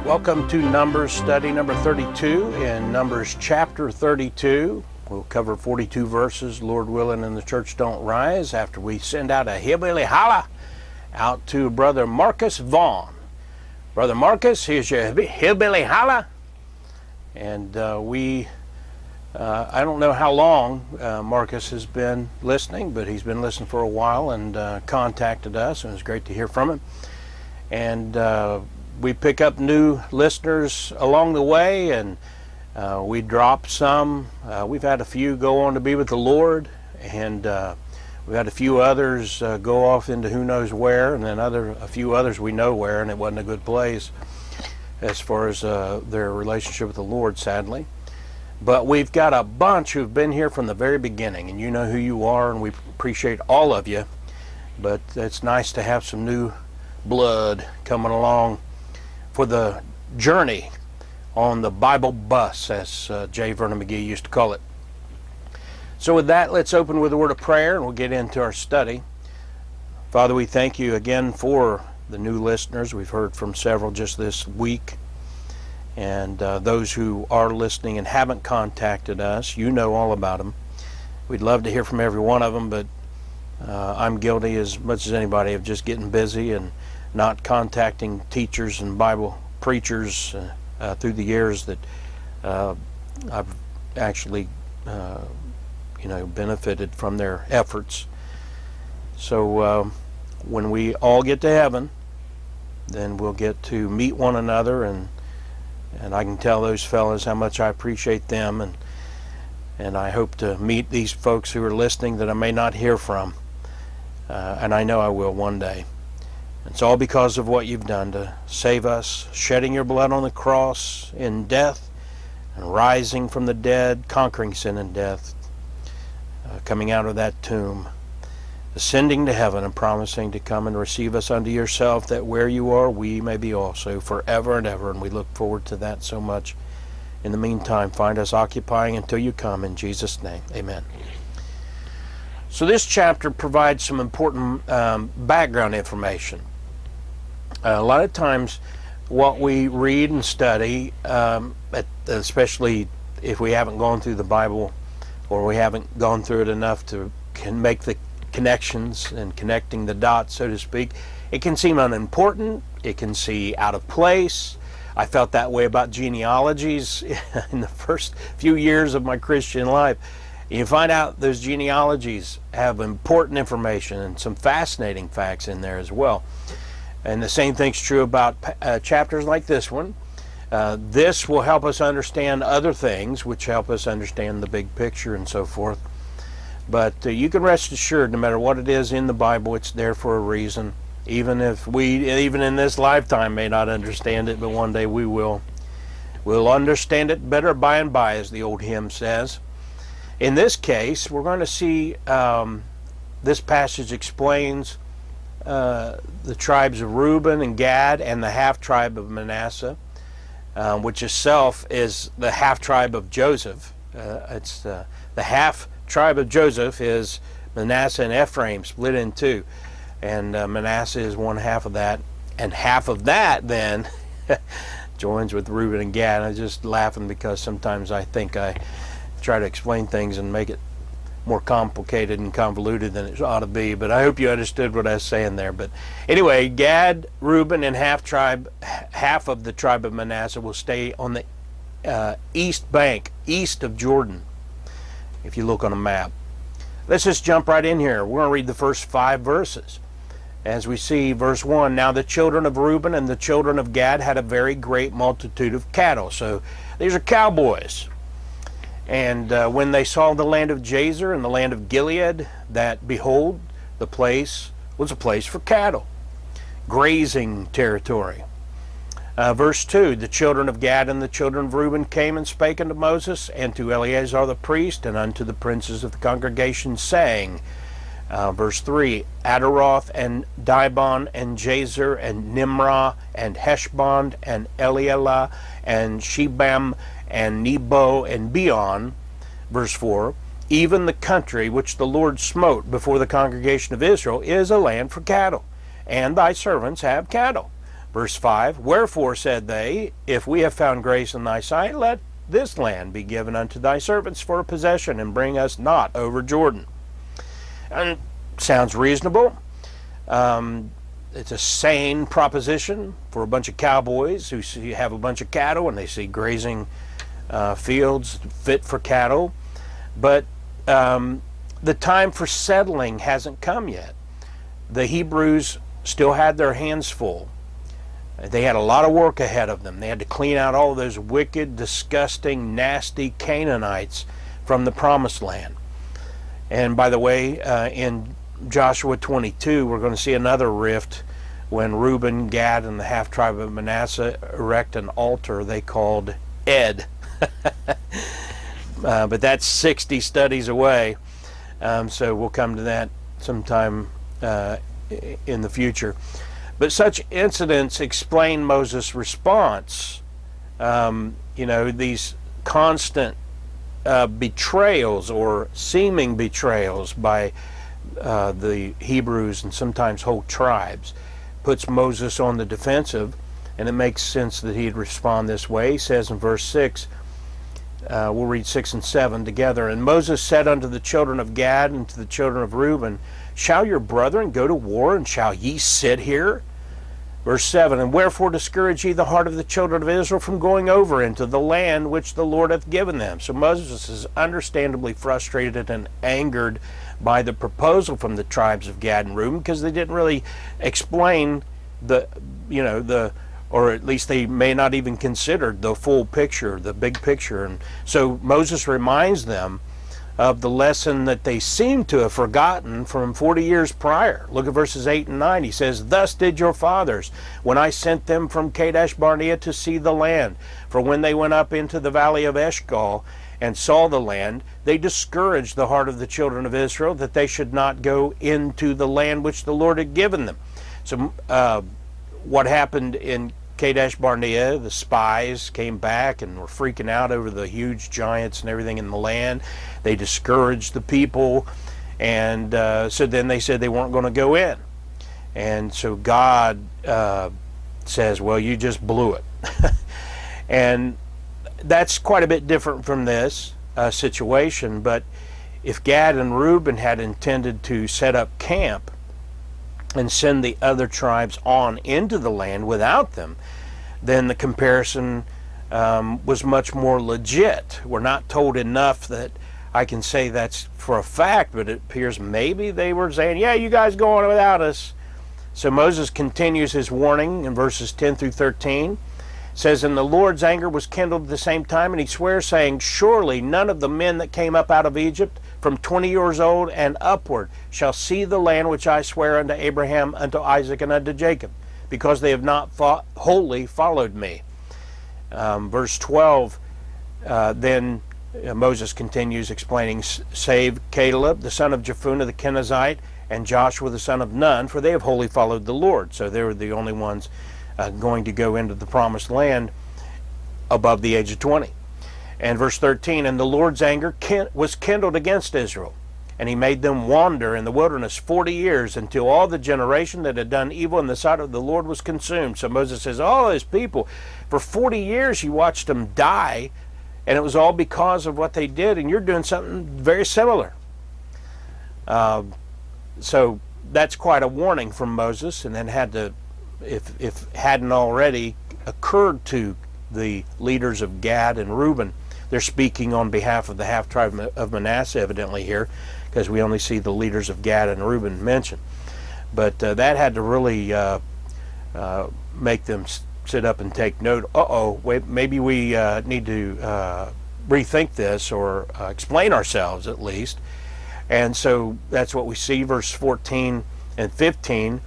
Welcome to Numbers study number 32 in Numbers chapter 32. We'll cover 42 verses, Lord willing, and the church don't rise, after we send out a hillbilly holla out to Brother Marcus Vaughn. Brother Marcus, here's your hillbilly holla. And I don't know how long Marcus has been listening, but he's been listening for a while and contacted us, and it was great to hear from him. And we pick up new listeners along the way, and we drop some. We've had a few go on to be with the Lord, and we've had a few others go off into who knows where, and then a few others we know where, and it wasn't a good place as far as their relationship with the Lord, sadly. But we've got a bunch who've been here from the very beginning, and you know who you are, and we appreciate all of you. But it's nice to have some new blood coming along for the journey on the Bible bus, as J. Vernon McGee used to call it. So with that, let's open with a word of prayer, and we'll get into our study. Father, we thank you again for the new listeners. We've heard from several just this week. And those who are listening and haven't contacted us, you know all about them. We'd love to hear from every one of them, but I'm guilty as much as anybody of just getting busy and not contacting teachers and Bible preachers through the years that I've actually benefited from their efforts. So when we all get to heaven, then we'll get to meet one another, and I can tell those fellas how much I appreciate them, and I hope to meet these folks who are listening that I may not hear from, and I know I will one day. It's all because of what you've done to save us, shedding your blood on the cross in death, and rising from the dead, conquering sin and death, coming out of that tomb, ascending to heaven, and promising to come and receive us unto yourself, that where you are, we may be also, forever and ever. And we look forward to that so much. In the meantime, find us occupying until you come, in Jesus' name. Amen. So this chapter provides some important background information. A lot of times what we read and study, especially if we haven't gone through the Bible, or we haven't gone through it enough to make the connections and connecting the dots, so to speak, it can seem unimportant. It can seem out of place. I felt that way about genealogies in the first few years of my Christian life. You find out those genealogies have important information and some fascinating facts in there as well. And the same thing's true about chapters like this one. This will help us understand other things, which help us understand the big picture and so forth. But you can rest assured, no matter what it is in the Bible, it's there for a reason. Even if even in this lifetime, may not understand it, but one day we will. We'll understand it better by and by, as the old hymn says. In this case, we're going to see this passage explains the tribes of Reuben and Gad and the half-tribe of Manasseh, which itself is the half-tribe of Joseph. It's the half-tribe of Joseph is Manasseh and Ephraim split in two, and Manasseh is one half of that, and half of that then joins with Reuben and Gad. I'm just laughing because sometimes I think I try to explain things and make it more complicated and convoluted than it ought to be, but I hope you understood what I was saying there. But anyway, Gad, Reuben, and half of the tribe of Manasseh will stay on the east bank, east of Jordan, if you look on a map. Let's just jump right in here. We're going to read the first 5 verses. As we see, verse 1, now the children of Reuben and the children of Gad had a very great multitude of cattle. So these are cowboys. And when they saw the land of Jazer and the land of Gilead, that, behold, the place was a place for cattle, grazing territory. Verse 2, the children of Gad and the children of Reuben came and spake unto Moses and to Eleazar the priest and unto the princes of the congregation, saying, verse 3, Adaroth and Dibon and Jazer and Nimrah and Heshbon and Elealah and Shebam and Nebo and Beon. Verse 4, even the country which the Lord smote before the congregation of Israel is a land for cattle, and thy servants have cattle. Verse 5, wherefore said they, if we have found grace in thy sight, let this land be given unto thy servants for a possession, and bring us not over Jordan. And sounds reasonable. It's a sane proposition for a bunch of cowboys who have a bunch of cattle and they see grazing fields fit for cattle. But the time for settling hasn't come yet. The Hebrews still had their hands full. They had a lot of work ahead of them. They had to clean out all those wicked, disgusting, nasty Canaanites from the Promised Land. And by the way, in Joshua 22, we're going to see another rift when Reuben, Gad, and the half-tribe of Manasseh erect an altar they called Ed. But that's 60 studies away, so we'll come to that sometime in the future. But such incidents explain Moses' response. These constant betrayals or seeming betrayals by the Hebrews and sometimes whole tribes puts Moses on the defensive, and it makes sense that he'd respond this way. He says in verse 6, we'll read 6 and 7 together. And Moses said unto the children of Gad and to the children of Reuben, shall your brethren go to war, and shall ye sit here? Verse 7, and wherefore discourage ye the heart of the children of Israel from going over into the land which the Lord hath given them? So Moses is understandably frustrated and angered by the proposal from the tribes of Gad and Reuben, because they didn't really explain or at least they may not even considered the full picture, the big picture. And so Moses reminds them of the lesson that they seem to have forgotten from 40 years prior. Look at verses 8 and 9. He says, thus did your fathers, when I sent them from Kadesh Barnea to see the land. For when they went up into the valley of Eshcol and saw the land, they discouraged the heart of the children of Israel, that they should not go into the land which the Lord had given them. So what happened in Kadesh Barnea, the spies came back and were freaking out over the huge giants and everything in the land. They discouraged the people, and so then they said they weren't going to go in. And so God says, well, you just blew it. And that's quite a bit different from this situation. But if Gad and Reuben had intended to set up camp and send the other tribes on into the land without them, then the comparison was much more legit. We're not told enough that I can say that's for a fact, but it appears maybe they were saying, yeah, you guys go on without us. So Moses continues his warning in verses 10 through 13. It says, and the Lord's anger was kindled at the same time, and he swears, saying, surely none of the men that came up out of Egypt from 20 years old and upward shall see the land which I swear unto Abraham, unto Isaac, and unto Jacob, because they have not wholly followed me. Verse 12, then Moses continues explaining, save Caleb, the son of Jephunneh the Kenizzite, and Joshua the son of Nun, for they have wholly followed the Lord. So they were the only ones going to go into the promised land above the age of 20. And verse 13, and the Lord's anger was kindled against Israel, and he made them wander in the wilderness 40 years, until all the generation that had done evil in the sight of the Lord was consumed. So Moses says, all these people, for 40 years you watched them die, and it was all because of what they did, and you're doing something very similar. So that's quite a warning from Moses, and then had to, if hadn't already occurred to the leaders of Gad and Reuben. They're speaking on behalf of the half-tribe of Manasseh evidently here, because we only see the leaders of Gad and Reuben mentioned. But that had to really make them sit up and take note. Wait, maybe we need to rethink this, or explain ourselves at least. And so that's what we see, verse 14 and 15.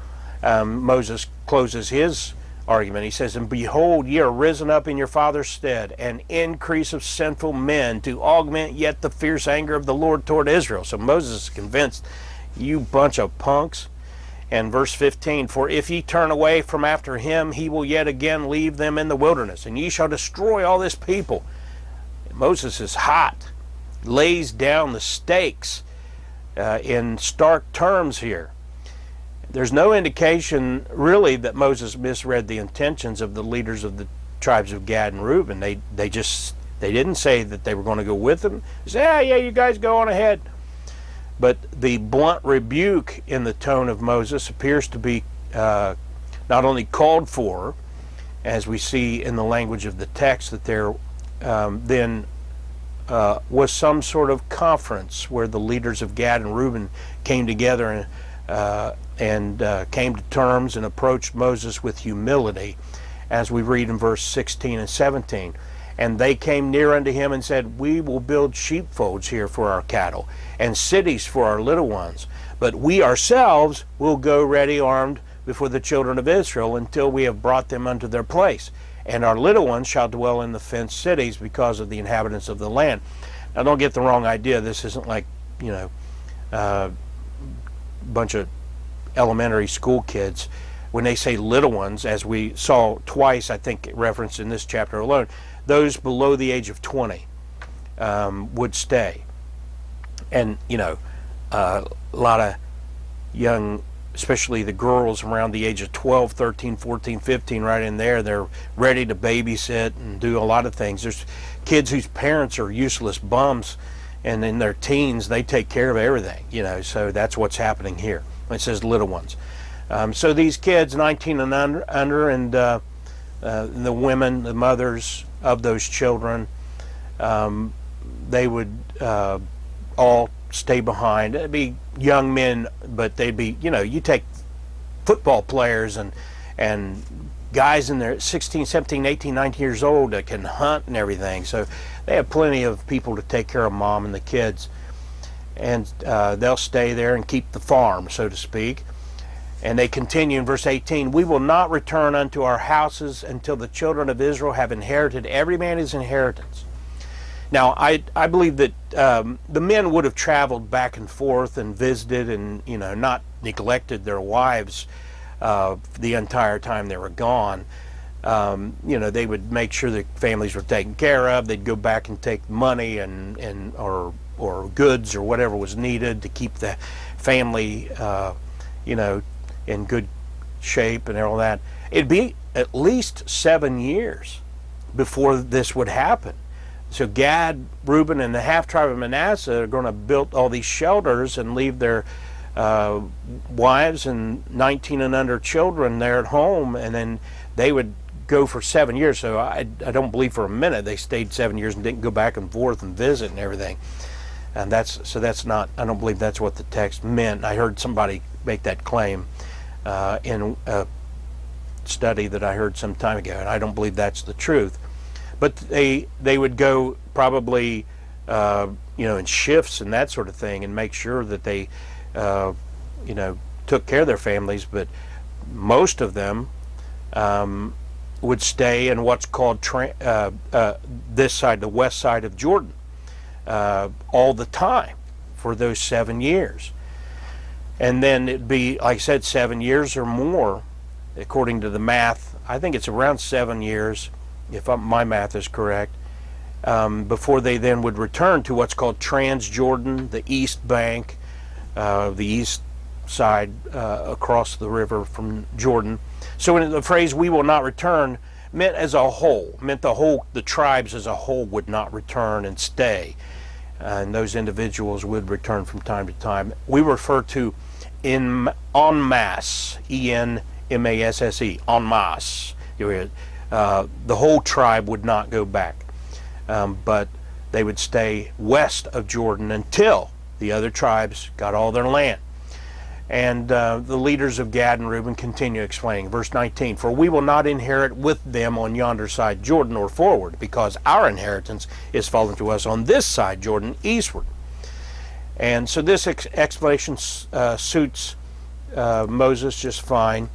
Moses closes his argument. He says, and behold, ye are risen up in your father's stead, an increase of sinful men, to augment yet the fierce anger of the Lord toward Israel. So Moses is convinced, you bunch of punks. And verse 15, for if ye turn away from after him, he will yet again leave them in the wilderness, and ye shall destroy all this people. Moses is hot, lays down the stakes in stark terms here. there's no indication really that Moses misread the intentions of the leaders of the tribes of Gad and Reuben. They didn't say that they were going to go with them. They said, yeah, you guys go on ahead. But the blunt rebuke in the tone of Moses appears to be not only called for, as we see in the language of the text, that there then was some sort of conference where the leaders of Gad and Reuben came together and came to terms and approached Moses with humility, as we read in verse 16 and 17. And they came near unto him and said, we will build sheepfolds here for our cattle, and cities for our little ones. But we ourselves will go ready armed before the children of Israel until we have brought them unto their place. And our little ones shall dwell in the fenced cities because of the inhabitants of the land. Now don't get the wrong idea. This isn't like, a bunch of elementary school kids. When they say little ones, as we saw twice, I think referenced in this chapter alone, those below the age of 20 would stay. And, a lot of young, especially the girls around the age of 12, 13, 14, 15, right in there, they're ready to babysit and do a lot of things. There's kids whose parents are useless bums, and in their teens, they take care of everything, so that's what's happening here. It says little ones. So these kids, 19 and under, and the women, the mothers of those children, they would all stay behind. It'd be young men, but they'd be, you take football players and guys in their 16, 17, 18, 19 years old that can hunt and everything. So they have plenty of people to take care of mom and the kids. And they'll stay there and keep the farm, so to speak. And they continue in verse 18, we will not return unto our houses until the children of Israel have inherited every man his inheritance. Now, I believe that the men would have traveled back and forth and visited and, not neglected their wives the entire time they were gone. They would make sure the families were taken care of. They'd go back and take money or goods or whatever was needed to keep the family, in good shape and all that. It'd be at least 7 years before this would happen. So Gad, Reuben, and the half-tribe of Manasseh are going to build all these shelters and leave their wives and 19 and under children there at home, and then they would go for 7 years. So I don't believe for a minute they stayed 7 years and didn't go back and forth and visit and everything. And that's not, I don't believe that's what the text meant. I heard somebody make that claim in a study that I heard some time ago, and I don't believe that's the truth. But they would go probably in shifts and that sort of thing, and make sure that they took care of their families. But most of them would stay in what's called this side, the west side of Jordan, all the time for those 7 years. And then it'd be, like I said, 7 years or more, according to the math. I think it's around 7 years, if my math is correct, before they then would return to what's called Transjordan, the east bank, the east side across the river from Jordan. So when the phrase "we will not return" meant as a whole, the tribes as a whole would not return and stay, and those individuals would return from time to time. We refer to en masse, E-N-M-A-S-S-E, en masse. The whole tribe would not go back, but they would stay west of Jordan until the other tribes got all their land. And the leaders of Gad and Reuben continue explaining. Verse 19, for we will not inherit with them on yonder side Jordan or forward, because our inheritance is fallen to us on this side Jordan eastward. And so this explanation suits Moses just fine.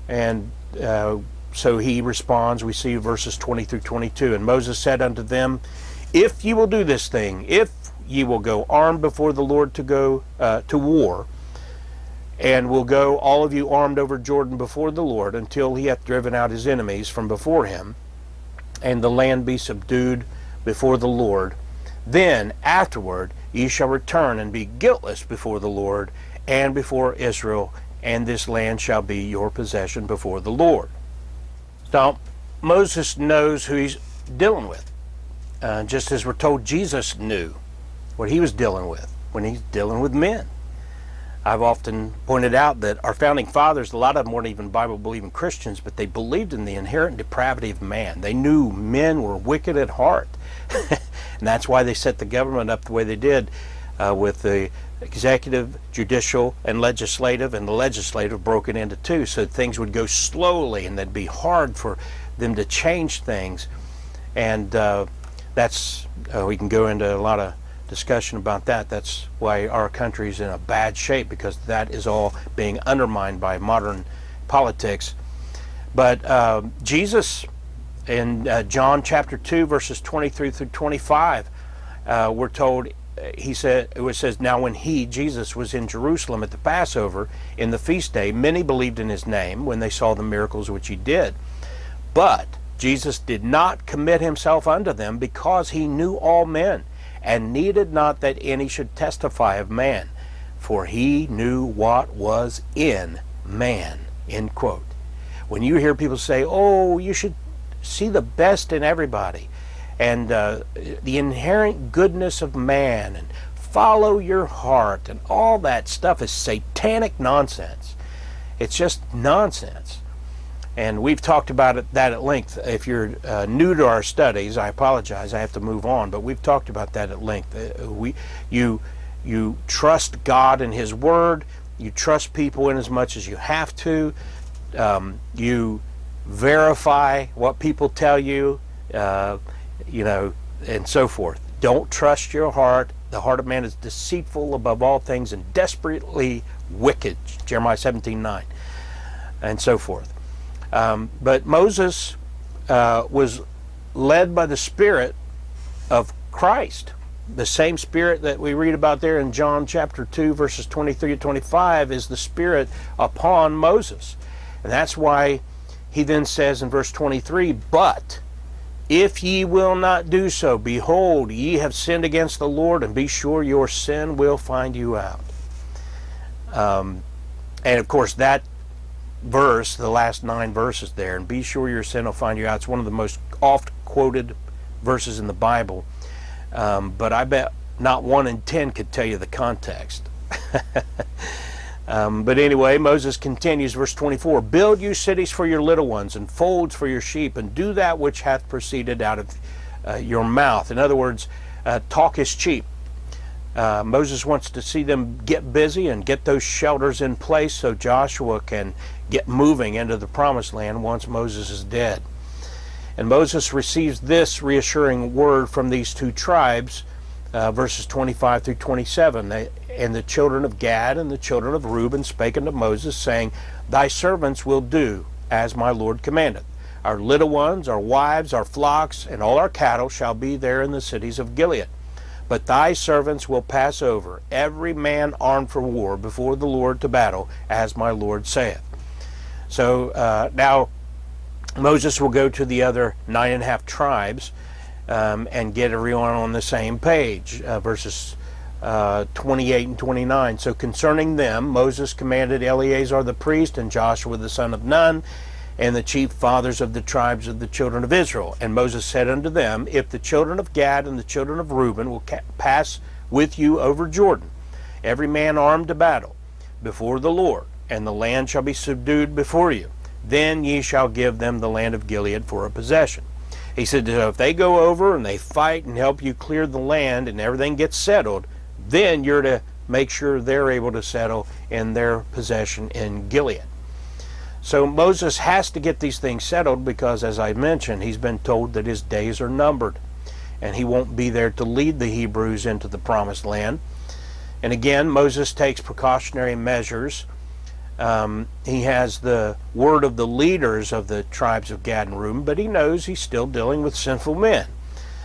And so he responds. We see verses 20 through 22. And Moses said unto them, if ye will do this thing, if ye will go armed before the Lord to go to war, and will go all of you armed over Jordan before the Lord until he hath driven out his enemies from before him, and the land be subdued before the Lord, then afterward ye shall return and be guiltless before the Lord and before Israel and this land shall be your possession before the Lord. Now, Moses knows who he's dealing with, just as we're told Jesus knew what he was dealing with when he's dealing with men. I've often pointed out that our founding fathers, a lot of them weren't even Bible-believing Christians, but they believed in the inherent depravity of man. They knew men were wicked at heart. And that's why they set the government up the way they did, with the executive, judicial, and legislative, and the legislative broken into two, so things would go slowly and it'd be hard for them to change things. And that's, we can go into a lot of discussion about that. That's why our country's in a bad shape, because that is all being undermined by modern politics. But Jesus, in John chapter 2 verses 23 through 25, we're told, he said, it says, now when he, Jesus, was in Jerusalem at the Passover in the feast day, many believed in his name when they saw the miracles which he did. But Jesus did not commit himself unto them, because he knew all men, and needed not that any should testify of man, for he knew what was in man. End quote. When you hear people say, oh, you should see the best in everybody, and the inherent goodness of man, and follow your heart, and all that stuff is satanic nonsense. It's just nonsense. And we've talked about that at length. If you're new to our studies, I apologize, I have to move on, but we've talked about that at length. You trust God and his word, you trust people in as much as you have to, you verify what people tell you, and so forth. Don't trust your heart. The heart of man is deceitful above all things and desperately wicked, Jeremiah 17:9, and so forth. But Moses was led by the Spirit of Christ. The same Spirit that we read about there in John chapter 2 verses 23 to 25 is the Spirit upon Moses. And that's why he then says in verse 23, but if ye will not do so, behold, ye have sinned against the Lord, and be sure your sin will find you out. And of course that verse, the last 9 verses there, and be sure your sin will find you out, it's one of the most oft quoted verses in the Bible, but I bet not 1 in 10 could tell you the context. But anyway, Moses continues, verse 24, build you cities for your little ones, and folds for your sheep, and do that which hath proceeded out of your mouth. In other words, talk is cheap. Moses wants to see them get busy and get those shelters in place so Joshua can get moving into the promised land once Moses is dead. And Moses receives this reassuring word from these two tribes, verses 25 through 27. And the children of Gad and the children of Reuben spake unto Moses, saying, thy servants will do as my Lord commandeth. Our little ones, our wives, our flocks, and all our cattle shall be there in the cities of Gilead. But thy servants will pass over, every man armed for war, before the Lord to battle, as my Lord saith. So now Moses will go to the other 9.5 tribes and get everyone on the same page, verses 28 and 29. So concerning them, Moses commanded Eleazar the priest and Joshua the son of Nun, and the chief fathers of the tribes of the children of Israel. And Moses said unto them, if the children of Gad and the children of Reuben will pass with you over Jordan, every man armed to battle, before the Lord, and the land shall be subdued before you, then ye shall give them the land of Gilead for a possession. He said, so if they go over and they fight and help you clear the land and everything gets settled, then you're to make sure they're able to settle in their possession in Gilead. So Moses has to get these things settled because, as I mentioned, he's been told that his days are numbered and he won't be there to lead the Hebrews into the promised land. And again, Moses takes precautionary measures. He has the word of the leaders of the tribes of Gad and Reuben, but he knows he's still dealing with sinful men.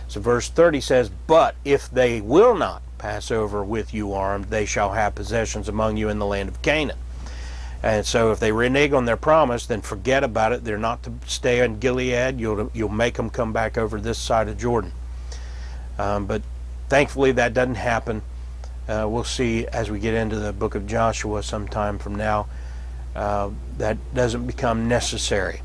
So verse 30 says, but if they will not pass over with you armed, they shall have possessions among you in the land of Canaan. And so if they renege on their promise, then forget about it. They're not to stay in Gilead. You'll make them come back over this side of Jordan. But thankfully that doesn't happen. We'll see as we get into the book of Joshua sometime from now that doesn't become necessary.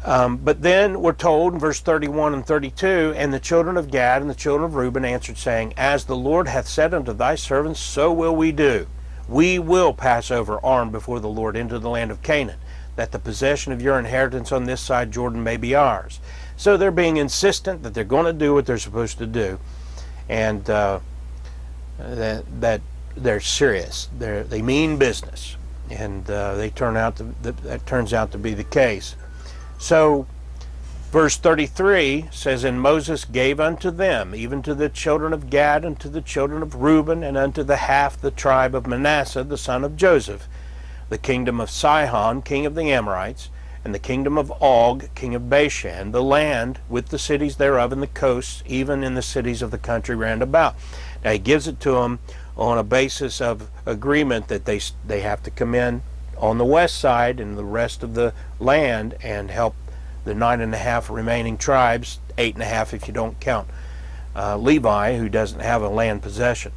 But then we're told in verse 31 and 32, and the children of Gad and the children of Reuben answered, saying, As the Lord hath said unto thy servants, so will we do. We will pass over armed before the Lord into the land of Canaan, that the possession of your inheritance on this side Jordan may be ours. So they're being insistent that they're going to do what they're supposed to do, and that they're serious. They mean business, and that turns out to be the case. So, verse 33 says, And Moses gave unto them, even to the children of Gad, and to the children of Reuben, and unto the half the tribe of Manasseh, the son of Joseph, the kingdom of Sihon, king of the Amorites, and the kingdom of Og, king of Bashan, the land with the cities thereof, and the coasts, even in the cities of the country round about. Now he gives it to them on a basis of agreement that they have to come in on the west side and the rest of the land and help the 9.5 remaining tribes, 8.5 if you don't count Levi, who doesn't have a land possession.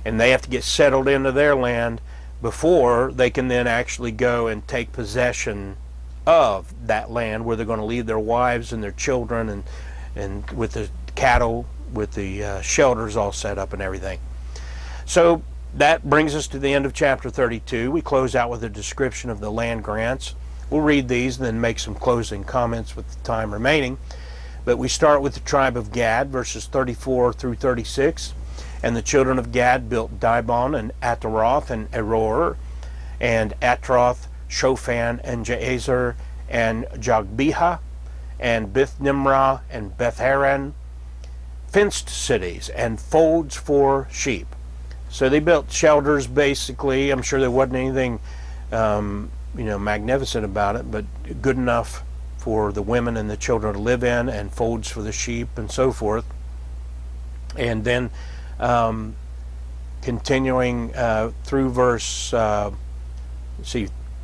And they have to get settled into their land before they can then actually go and take possession of that land, where they're going to leave their wives and their children and with the cattle, with the shelters all set up and everything. So that brings us to the end of chapter 32. We close out with a description of the land grants. We'll read these and then make some closing comments with the time remaining. But we start with the tribe of Gad, verses 34 through 36. And the children of Gad built Dibon and Ataroth and Eror and Atroth, Shophan and Jazer and Jogbeha and Beth Nimrah and Beth Haran, fenced cities and folds for sheep. So they built shelters, basically. I'm sure there wasn't anything, magnificent about it, but good enough for the women and the children to live in, and folds for the sheep and so forth. And then continuing through verse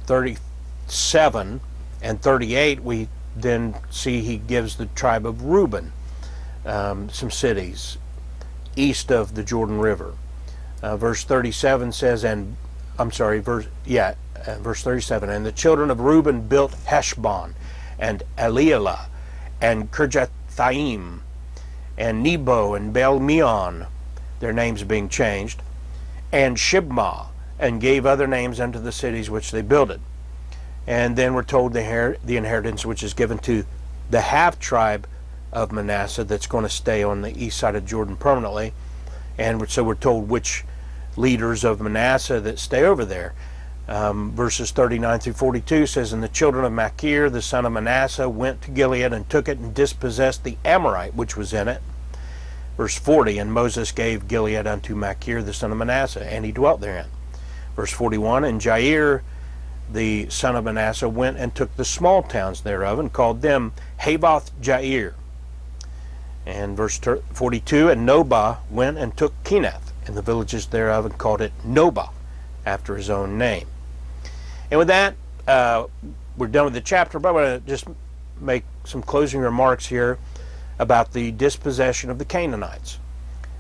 37 and 38, we then see he gives the tribe of Reuben some cities east of the Jordan River. Verse 37 says, verse 37, and the children of Reuben built Heshbon and Elealeh and Kirjathaim and Nebo and Baal-meon, their names being changed, and Shibmah, and gave other names unto the cities which they builded. And then we're told the inheritance which is given to the half tribe of Manasseh that's going to stay on the east side of Jordan permanently. And so we're told which leaders of Manasseh that stay over there. Verses 39 through 42 says, And the children of Machir, the son of Manasseh, went to Gilead and took it and dispossessed the Amorite which was in it. Verse 40, And Moses gave Gilead unto Machir, the son of Manasseh, and he dwelt therein. Verse 41, And Jair, the son of Manasseh, went and took the small towns thereof, and called them Havoth Jair. And verse 42, And Nobah went and took Kenath, and the villages thereof, and called it Nobah, after his own name. And with that, we're done with the chapter, but I want to just make some closing remarks here about the dispossession of the Canaanites.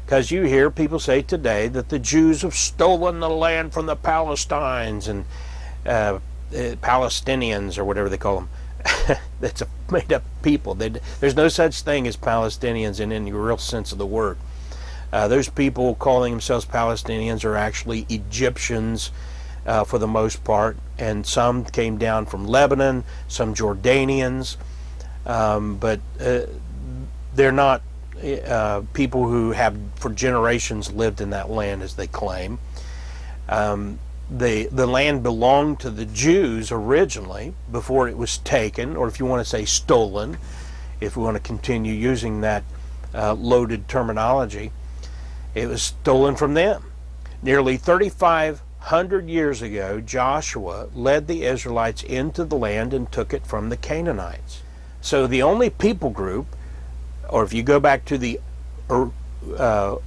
Because you hear people say today that the Jews have stolen the land from the Palestinians and Palestinians, or whatever they call them. That's a made-up people. There's no such thing as Palestinians in any real sense of the word. Those people calling themselves Palestinians are actually Egyptians for the most part, and some came down from Lebanon, some Jordanians, but they're not people who have for generations lived in that land as they claim. The land belonged to the Jews originally before it was taken, or if you want to say stolen, if we want to continue using that loaded terminology. It was stolen from them. Nearly 3,500 years ago, Joshua led the Israelites into the land and took it from the Canaanites. So the only people group, or if you go back to the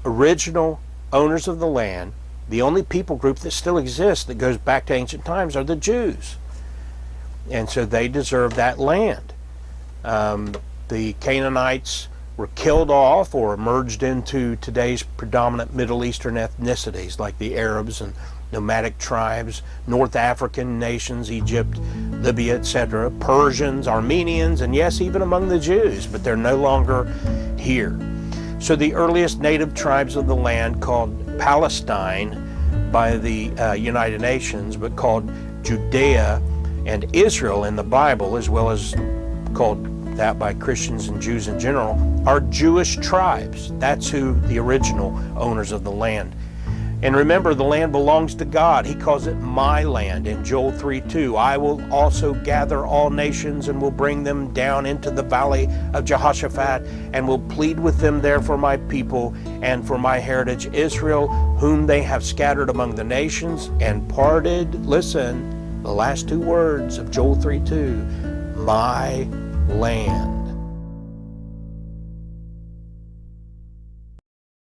original owners of the land, the only people group that still exists that goes back to ancient times are the Jews. And so they deserve that land. The Canaanites were killed off or merged into today's predominant Middle Eastern ethnicities like the Arabs and nomadic tribes, North African nations, Egypt, Libya, etc., Persians, Armenians, and yes, even among the Jews, but they're no longer here. So the earliest native tribes of the land, called Palestine by the United Nations, but called Judea and Israel in the Bible, as well as called that by Christians and Jews in general, are Jewish tribes. That's who the original owners of the land. And remember, the land belongs to God. He calls it my land in Joel 3:2. I will also gather all nations and will bring them down into the valley of Jehoshaphat and will plead with them there for my people and for my heritage Israel, whom they have scattered among the nations and parted, listen, the last two words of Joel 3:2, my land.